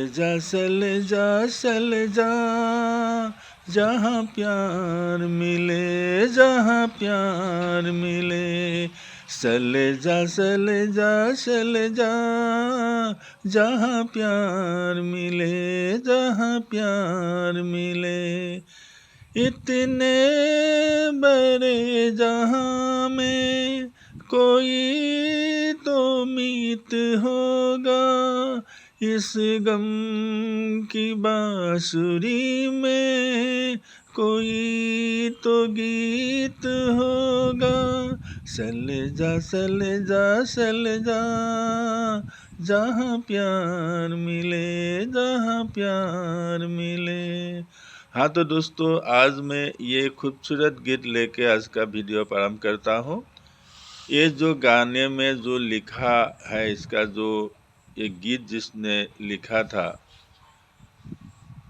चल जा जहाँ प्यार मिले, जहाँ प्यार मिले। चल जा जहाँ प्यार मिले, जहाँ प्यार मिले। इतने बड़े जहाँ में कोई तो मीत होगा, इस गम की बांसुरी में कोई तो गीत होगा। चल जा जहाँ प्यार मिले, जहाँ प्यार मिले। हाँ तो दोस्तों, आज मैं ये खूबसूरत गीत लेके आज का वीडियो प्रारंभ करता हूँ। ये जो गाने में जो लिखा है, इसका जो ये गीत जिसने लिखा था,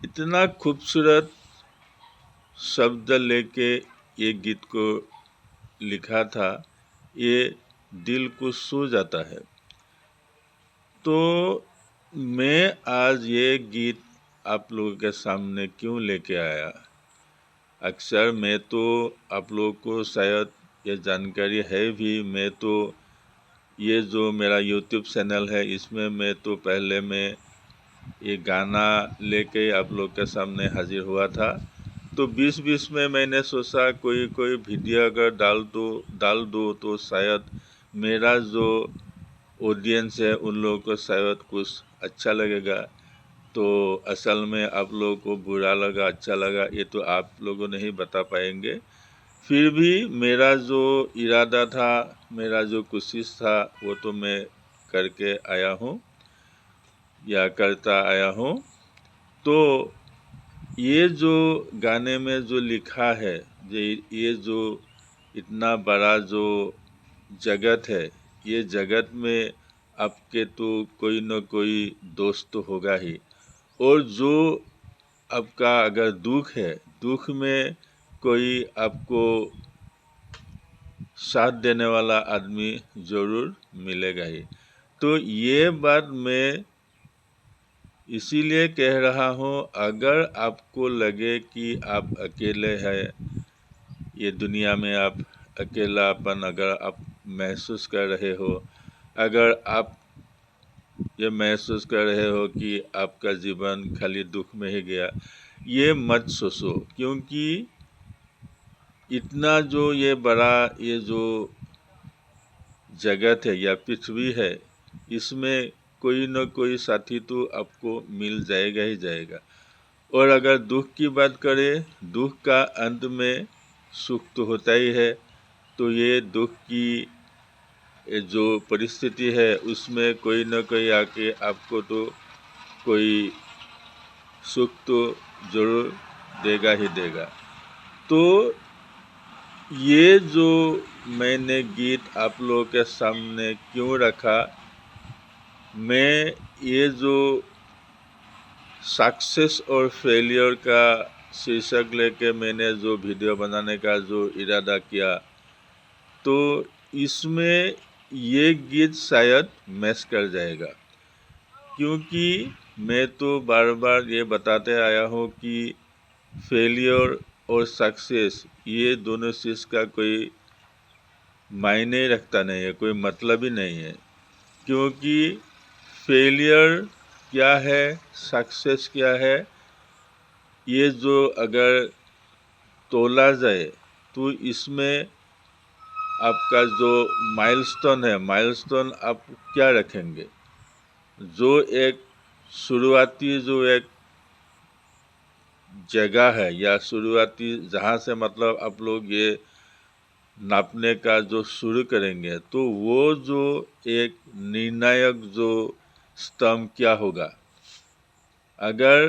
इतना खूबसूरत शब्द लेके ये गीत को लिखा था, ये दिल को छू जाता है। तो मैं आज ये गीत आप लोगों के सामने क्यों लेके आया? अक्सर मैं तो आप लोगों को शायद ये जानकारी है भी, मैं तो ये जो मेरा यूट्यूब चैनल है, इसमें मैं तो पहले मैं ये गाना लेके आप लोग के सामने हाजिर हुआ था। तो बीच में मैंने सोचा कोई वीडियो अगर डाल दो तो शायद मेरा जो ऑडियंस है उन लोगों को शायद कुछ अच्छा लगेगा। तो असल में आप लोगों को बुरा लगा, अच्छा लगा, ये तो आप लोगों नहीं बता पाएंगे। फिर भी मेरा जो इरादा था, मेरा जो कोशिश था, वो तो मैं करके आया हूँ या करता आया हूँ। तो ये जो गाने में जो लिखा है, ये जो इतना बड़ा जो जगत है, ये जगत में आपके तो कोई न कोई दोस्त तो होगा ही, और जो आपका अगर दुख है, दुख में कोई आपको साथ देने वाला आदमी ज़रूर मिलेगा ही। तो ये बात मैं इसीलिए कह रहा हूँ, अगर आपको लगे कि आप अकेले हैं, ये दुनिया में आप अकेलापन अगर आप महसूस कर रहे हो, अगर आप ये महसूस कर रहे हो कि आपका जीवन खाली दुख में ही गया, ये मत सोचो। क्योंकि इतना जो ये बड़ा ये जो जगत है या पृथ्वी है, इसमें कोई न कोई साथी तो आपको मिल जाएगा ही जाएगा। और अगर दुख की बात करें, दुख का अंत में सुख तो होता ही है। तो ये दुख की जो परिस्थिति है, उसमें कोई न कोई आके आपको तो कोई सुख तो जरूर देगा ही देगा। तो ये जो मैंने गीत आप लोगों के सामने क्यों रखा, मैं ये जो सक्सेस और फेलियर का शीर्षक लेके मैंने जो वीडियो बनाने का जो इरादा किया, तो इसमें ये गीत शायद मैच कर जाएगा। क्योंकि मैं तो बार बार ये बताते आया हूँ कि फेलियर और सक्सेस ये दोनों चीज़ का कोई मायने रखता नहीं है, कोई मतलब ही नहीं है। क्योंकि फेलियर क्या है, सक्सेस क्या है, ये जो अगर तोला जाए तो इसमें आपका जो माइलस्टोन है, माइलस्टोन आप क्या रखेंगे? जो एक शुरुआती जो एक जगह है या शुरुआती जहाँ से मतलब आप लोग ये नापने का जो शुरू करेंगे, तो वो जो एक निर्णायक जो स्तंभ क्या होगा। अगर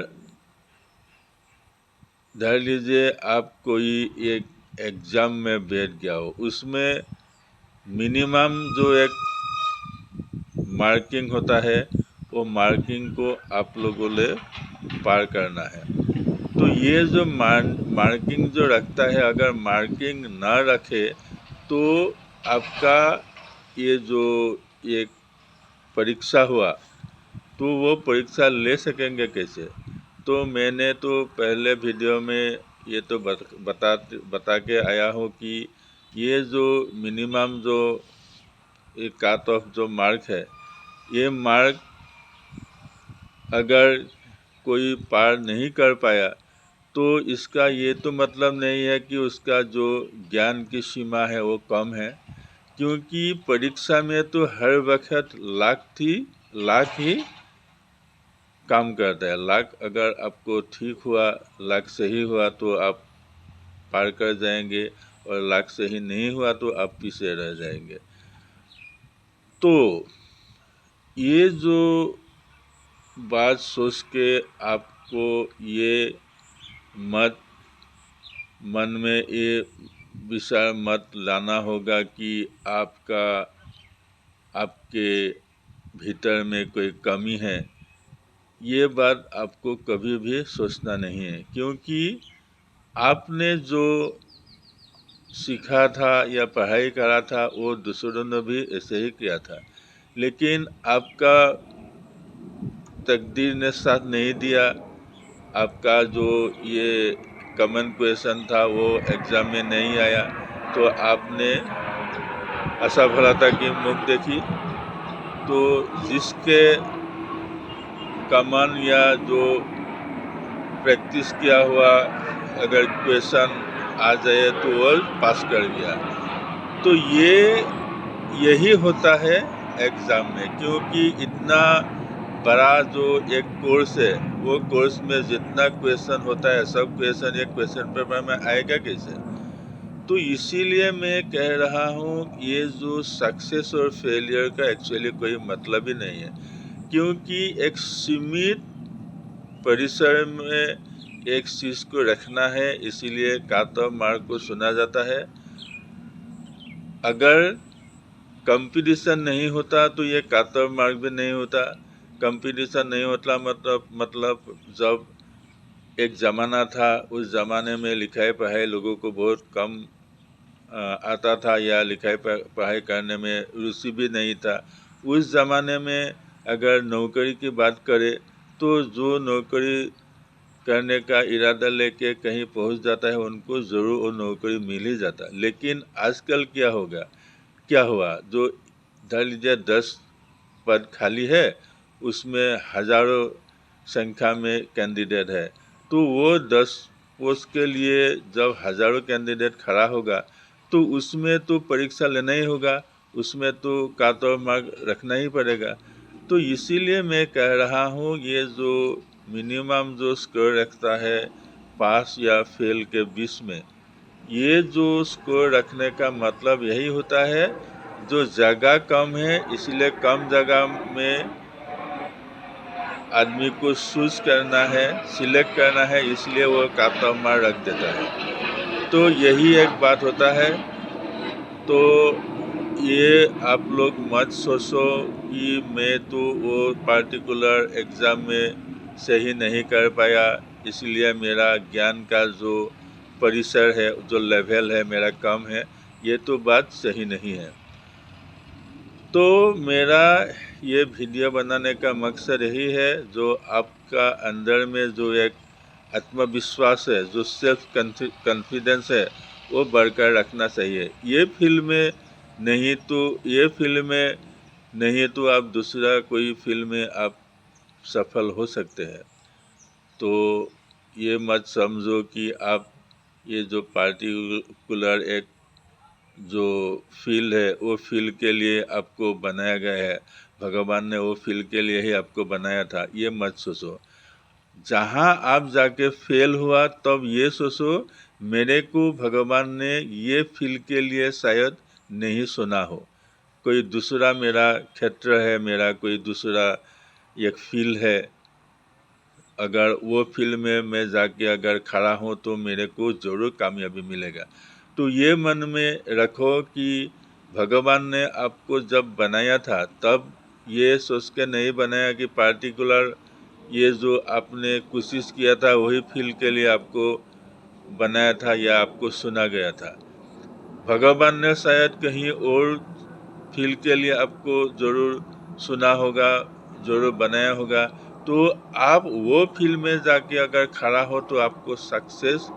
धर लीजिए आप कोई एक एग्ज़ाम में बैठ गया हो, उसमें मिनिमम जो एक मार्किंग होता है, वो मार्किंग को आप लोगों ने पार करना है। तो ये जो मार्किंग जो रखता है, अगर मार्किंग ना रखे तो आपका ये जो एक परीक्षा हुआ, तो वो परीक्षा ले सकेंगे कैसे। तो मैंने तो पहले वीडियो में ये तो बता के आया हूँ कि ये जो मिनिमम जो एक कट ऑफ जो मार्क है, ये मार्क अगर कोई पार नहीं कर पाया तो इसका ये तो मतलब नहीं है कि उसका जो ज्ञान की सीमा है वो कम है, क्योंकि परीक्षा में तो हर वक्त लाख ही काम करता है। लाख अगर आपको ठीक हुआ, लाख सही हुआ तो आप पार कर जाएंगे, और लाख सही नहीं हुआ तो आप पीछे रह जाएंगे। तो ये जो बात सोच के आपको ये मत मन में ये विचार मत लाना होगा कि आपके भीतर में कोई कमी है। ये बात आपको कभी भी सोचना नहीं है, क्योंकि आपने जो सीखा था या पढ़ाई करा था वो दूसरों ने भी ऐसे ही किया था, लेकिन आपका तकदीर ने साथ नहीं दिया। आपका जो ये कॉमन क्वेश्चन था वो एग्ज़ाम में नहीं आया, तो आपने असफलता की मुख देखी। तो जिसके कॉमन या जो प्रैक्टिस किया हुआ अगर क्वेश्चन आ जाए तो वो पास कर गया। तो यही होता है एग्ज़ाम में, क्योंकि इतना बड़ा जो एक कोर्स है, वो कोर्स में जितना क्वेश्चन होता है सब क्वेश्चन एक क्वेश्चन पेपर में आएगा कैसे। तो इसीलिए मैं कह रहा हूँ ये जो सक्सेस और फेलियर का एक्चुअली कोई मतलब ही नहीं है, क्योंकि एक सीमित परिसर में एक चीज़ को रखना है, इसीलिए कट ऑफ मार्क को सुना जाता है। अगर कंपटीशन नहीं होता तो ये कट ऑफ मार्क भी नहीं होता। कंपटीशन नहीं होता मतलब जब एक ज़माना था, उस ज़माने में लिखाई पढ़ाई लोगों को बहुत कम आता था, या लिखाई पढ़ाई करने में रुचि भी नहीं था। उस ज़माने में अगर नौकरी की बात करें तो जो नौकरी करने का इरादा लेके कहीं पहुंच जाता है उनको ज़रूर वो नौकरी मिल ही जाता। लेकिन आजकल क्या हुआ, जो धर लीजिए 10 पद खाली है, उसमें हज़ारों संख्या में कैंडिडेट है, तो वो 10 पोस्ट के लिए जब हज़ारों कैंडिडेट खड़ा होगा तो उसमें तो परीक्षा लेना ही होगा, उसमें तो कट ऑफ मार्क रखना ही पड़ेगा। तो इसीलिए मैं कह रहा हूँ ये जो मिनिमम जो स्कोर रखता है पास या फेल के बीच में, ये जो स्कोर रखने का मतलब यही होता है जो जगह कम है, इसलिए कम जगह में आदमी को चूज करना है, सिलेक्ट करना है, इसलिए वो कट ऑफ मार्क रख देता है। तो यही एक बात होता है। तो ये आप लोग मत सोचो कि मैं तो वो पार्टिकुलर एग्ज़ाम में सही नहीं कर पाया, इसलिए मेरा ज्ञान का जो परिसर है, जो लेवल है मेरा कम है। ये तो बात सही नहीं है। तो मेरा ये वीडियो बनाने का मकसद यही है, जो आपका अंदर में जो एक आत्मविश्वास है, जो सेल्फ कॉन्फिडेंस है, वो बरकरार रखना चाहिए। ये फील्ड में नहीं तो आप दूसरा कोई फील्ड में आप सफल हो सकते हैं। तो ये मत समझो कि आप ये जो पार्टिकुलर एक जो फील्ड है वो फील्ड के लिए आपको बनाया गया है, भगवान ने वो फील्ड के लिए ही आपको बनाया था, ये मत सोचो। जहाँ आप जाके फेल हुआ तब ये सोचो मेरे को भगवान ने ये फील्ड के लिए शायद नहीं सुना हो, कोई दूसरा मेरा क्षेत्र है, मेरा कोई दूसरा एक फील्ड है, अगर वो फील्ड में मैं जाके अगर खड़ा हूँ तो मेरे को ज़रूर कामयाबी मिलेगा। तो ये मन में रखो कि भगवान ने आपको जब बनाया था तब ये सोच के नहीं बनाया कि पार्टिकुलर ये जो आपने कोशिश किया था वही फील्ड के लिए आपको बनाया था या आपको सुना गया था। भगवान ने शायद कहीं और फील्ड के लिए आपको ज़रूर सुना होगा, ज़रूर बनाया होगा। तो आप वो फील्ड में जाके अगर खड़ा हो तो आपको सक्सेस,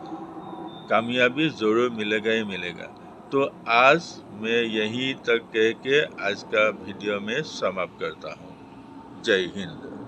कामयाबी ज़रूर मिलेगा ही मिलेगा। तो आज मैं यहीं तक कह के आज का वीडियो में समाप्त करता हूँ। जय हिंद।